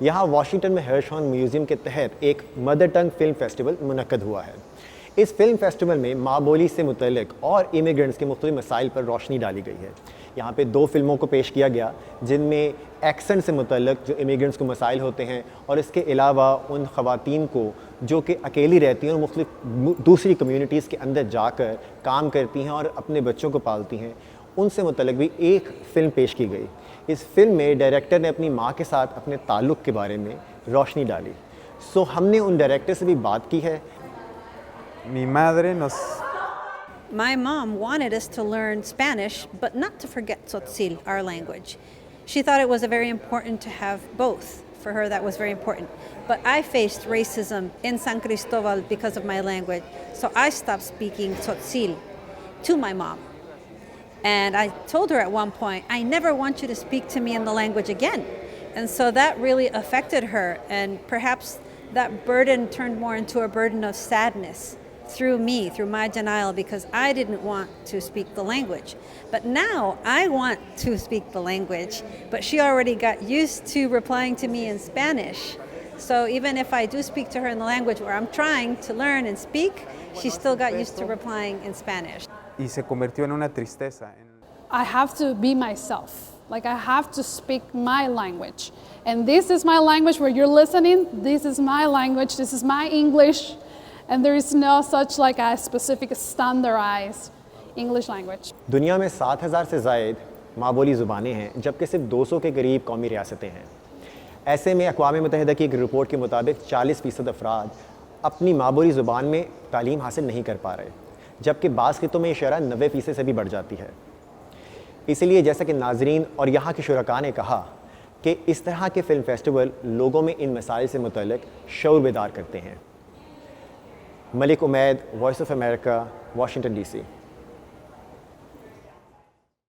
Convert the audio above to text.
यहाँ वाशिंगटन में हर्शॉन म्यूज़ियम के तहत एक मदर टंग फ़िल्म फेस्टिवल मुनक्कद हुआ है। इस फिल्म फेस्टिवल में माँ बोली से मुतल्लिक और इमिग्रेंट्स के मुख्तलिफ मसाइल पर रोशनी डाली गई है। यहाँ पे 2 फिल्मों को पेश किया गया जिनमें एक्सेंट से मुतल्लिक जो इमिग्रेंट्स को मसाइल होते हैं और इसके अलावा उन ख़वातीन को जो कि अकेली रहती हैं और मुख्तलिफ दूसरी कम्युनिटीज़ के अंदर जाकर काम करती हैं और अपने बच्चों को पालती हैं, उनसे मुतल्लिक भी एक फ़िल्म पेश की गई। इस फिल्म में डायरेक्टर ने अपनी माँ के साथ अपने ताल्लुक़ के बारे में रोशनी डाली। सो हमने उन डायरेक्टर से भी बात की है। My mom wanted us to learn Spanish, but not to forget Tzotzil, our language. She thought it was very important to have both. For her, that was very important. But I faced racism in San Cristobal because of my language, so I stopped speaking Tzotzil to my mom. And I told her at one point, I never want you to speak to me in the language again. And so that really affected her, and perhaps that burden turned more into a burden of sadness through me, through my denial, because I didn't want to speak the language. But now I want to speak the language, but she already got used to replying to me in Spanish. So even if I do speak to her in the language where I'm trying to learn and speak, she still got used to replying in Spanish. Y se convirtió en una tristeza. I have to be myself. Like, I have to speak my language. And this is my language where you're listening. This is my language. This is my English. And there is no such like a specific standardized English language. दुनिया में 7,000 से ज़ायद माँ बोली ज़ुबानें हैं, जबकि सिर्फ 200 के करीब कौमी रियासतें हैं। ऐसे में अक़वाम मुत्तहिदा की एक रिपोर्ट के मुताबिक 40% अफराद अपनी माँ बोली ज़ुबान में तालीम हासिल नहीं कर पा रहे, जबकि बाज़ खित्तों में ये शरह 90% से भी बढ़ जाती है। इसलिए जैसा कि नाज़रीन और यहाँ के शुरका ने कहा कि इस तरह के फ़िल्म फेस्टिवल लोगों में इन मसाइल से मुतल्लिक शऊर बेदार करते हैं। Malik Umaid, voice of America, Washington DC।